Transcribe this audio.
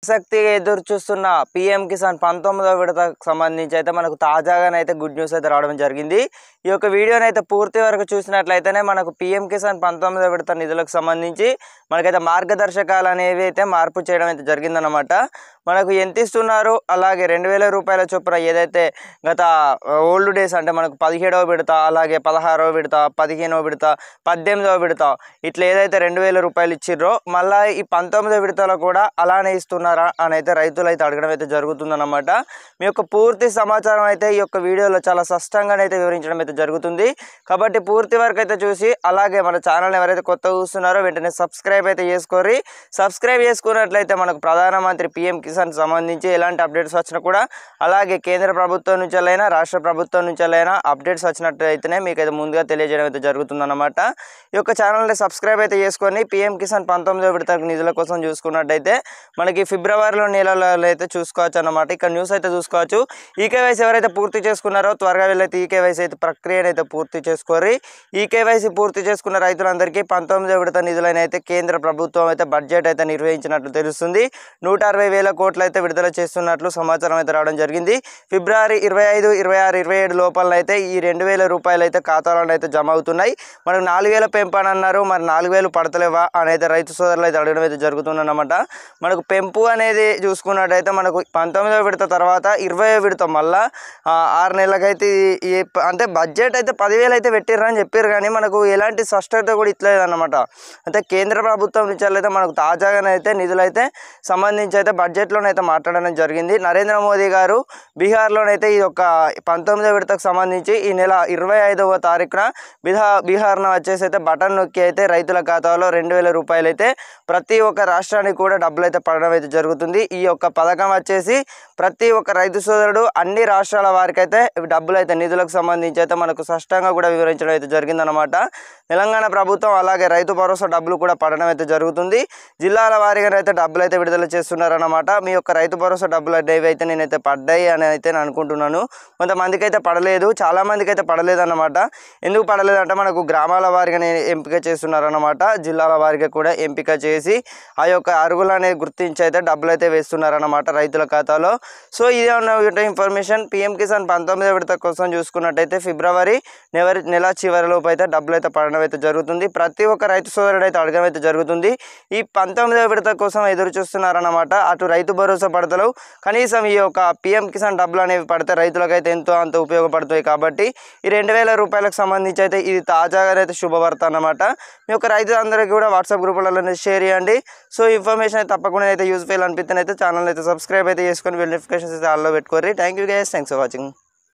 ఆసక్తిగా ఎదురు చూస్తున్న పీఎం కిసాన్ 19వ విడతకు సంబంధించి అయితే మనకు తాజాగానైతే గుడ్ న్యూస్ అయితే రావడం జరిగింది. ఈ యొక్క వీడియోని అయితే పూర్తి వరకు చూసినట్లయితేనే మనకు పీఎం కిసాన్ 19వ విడత నిధులకు సంబంధించి మనకైతే మార్గదర్శకాలు అనేవి అయితే మార్పు చేయడం అయితే జరిగిందన్నమాట. మనకు ఎంత ఇస్తున్నారు, అలాగే 2000 రూపాయల చొప్పున ఏదైతే గత ఓల్డ్ డేస్ అంటే మనకు 17వ విడత, అలాగే 16వ విడత, 15వ విడత, 18వ విడత ఇట్లా ఏదైతే 2000 రూపాయలు ఇచ్చిర్రో మళ్ళీ ఈ 19వ విడతలో కూడా అలానే ఇస్తున్నారా అని అయితే రైతులు అయితే అడగడం అయితే జరుగుతుందన్నమాట. మీ యొక్క పూర్తి సమాచారం అయితే ఈ యొక్క వీడియోలో చాలా స్పష్టంగానైతే వివరించడం అయితే జరుగుతుంది. కాబట్టి పూర్తి వరకు అయితే చూసి, అలాగే మన ఛానల్ని ఎవరైతే కొత్తగా చూస్తున్నారో వెంటనే సబ్స్క్రైబ్ అయితే చేసుకోరి. సబ్స్క్రైబ్ చేసుకున్నట్లయితే మనకు ప్రధానమంత్రి పీఎం కిసాన్ సంబంధించి ఎలాంటి అప్డేట్స్ వచ్చినా కూడా, అలాగే కేంద్ర ప్రభుత్వం నుంచి అయినా రాష్ట్ర ప్రభుత్వం నుంచి అయినా అప్డేట్స్ వచ్చినట్లయితేనే మీకు అయితే ముందుగా తెలియజేయడం అయితే జరుగుతుందన్నమాట. ఈ యొక్క ఛానల్ని సబ్స్క్రైబ్ అయితే చేసుకొని పీఎం కిసాన్ 19వ విడత నిధుల కోసం చూసుకున్నట్టయితే మనకి ఫిబ్రవరిలో నెలలో అయితే చూసుకోవచ్చు అన్నమాట. ఇక్కడ న్యూస్ అయితే చూసుకోవచ్చు. ఈకేవైసీ ఎవరైతే పూర్తి చేసుకున్నారో త్వరగా వెళ్ళైతే ఈకేవైసీ అయితే ప్రక్రియను అయితే పూర్తి చేసుకోరి. ఈకేవైసీ పూర్తి చేసుకున్న రైతులందరికీ 19వ విడత నిధులైన అయితే కేంద్ర ప్రభుత్వం అయితే బడ్జెట్ అయితే నిర్వహించినట్లు తెలుస్తుంది. 160,000 కోట్లు అయితే విడుదల చేస్తున్నట్లు సమాచారం అయితే రావడం జరిగింది. ఫిబ్రవరి 25, 26, 27 లోపల అయితే ఈ 2000 రూపాయలు అయితే ఖాతాలో అయితే జమ అవుతున్నాయి. మనకు 4000 పెంపు అని అన్నారు, మరి 4000 పడతలేవా అని అయితే రైతు సోదరులు అయితే అడగడం అయితే జరుగుతుందన్నమాట. మనకు పెంపు అనేది చూసుకున్నట్టయితే మనకు 19వ విడత తర్వాత 20వ విడత మళ్ళా 6 నెలలకైతే అంటే బడ్జెట్ అయితే 10,000 అయితే పెట్టిర్రని చెప్పారు, కానీ మనకు ఎలాంటి స్పష్టత కూడా ఇట్లేదన్నమాట. అంటే కేంద్ర ప్రభుత్వం నుంచి అయితే మనకు తాజాగానైతే నిధులైతే సంబంధించి అయితే బడ్జెట్లోనైతే మాట్లాడడం జరిగింది. నరేంద్ర మోదీ గారు బీహార్లోనైతే ఈ యొక్క 19వ విడతకు సంబంధించి ఈ నెల 25వ తారీఖున బీహార్ను వచ్చేసి అయితే బటన్ నొక్కి అయితే రైతుల ఖాతాలో 2000 రూపాయలు అయితే ప్రతి ఒక్క రాష్ట్రానికి కూడా డబ్బులు అయితే పడడం అయితే జరుగుతుంది. ఈ యొక్క పథకం వచ్చేసి ప్రతి ఒక్క రైతు సోదరుడు అన్ని రాష్ట్రాల వారికి అయితే డబ్బులు అయితే నిధులకు సంబంధించి అయితే మనకు స్పష్టంగా కూడా వివరించడం అయితే జరిగిందనమాట. తెలంగాణ ప్రభుత్వం అలాగే రైతు భరోసా డబ్బులు కూడా పడడం అయితే జరుగుతుంది. జిల్లాల వారీగా అయితే డబ్బులు అయితే విడుదల చేస్తున్నారన్నమాట. మీ యొక్క రైతు భరోసా డబ్బులు అనేవి అయితే నేనైతే పడ్డాయి అని అయితే నేను అనుకుంటున్నాను. కొంతమందికి అయితే పడలేదు, చాలామందికి అయితే పడలేదు అన్నమాట. ఎందుకు పడలేదు అంటే మనకు గ్రామాల వారిగా ఎంపిక చేస్తున్నారన్నమాట. జిల్లాల వారిగా కూడా ఎంపిక చేసి ఆ యొక్క అర్హులు అనేది గుర్తించి అయితే డబ్బులు అయితే వేస్తున్నారన్నమాట రైతుల ఖాతాలో. సో ఇదే ఉన్న ఇన్ఫర్మేషన్. పీఎం కిసాన్ 19వ విడత కోసం చూసుకున్నట్టయితే ఫిబ్రవరి నెల చివరిలోపు అయితే డబ్బులు అయితే పడడం అయితే జరుగుతుంది. ప్రతి ఒక్క రైతు సోదరుడు అయితే అడగడం అయితే జరుగుతుంది. ఈ 19వ విడత కోసం ఎదురు చూస్తున్నారన్నమాట. అటు రైతు భరోసా పడతలు కనీసం ఈ యొక్క పీఎం కిసాన్ డబ్బులు అనేవి పడితే రైతులకైతే ఎంతో అంత ఉపయోగపడుతాయి. కాబట్టి ఈ 2000 రూపాయలకు సంబంధించి అయితే ఇది తాజాగా అయితే శుభవార్త అన్నమాట. మీ యొక్క రైతులందరికీ కూడా వాట్సాప్ గ్రూపులలో షేర్ చేయండి. సో ఇన్ఫర్మేషన్ అయితే తప్పకుండా అయితే యూస్ఫుల్ అనిపిస్తే అయితే ఛానల్ అయితే సబ్స్క్రైబ్ అయితే చేసుకొని నోటిఫికేషన్స్ అయితే ఆల్లో పెట్టుకోండి. Thank you guys, thanks for watching.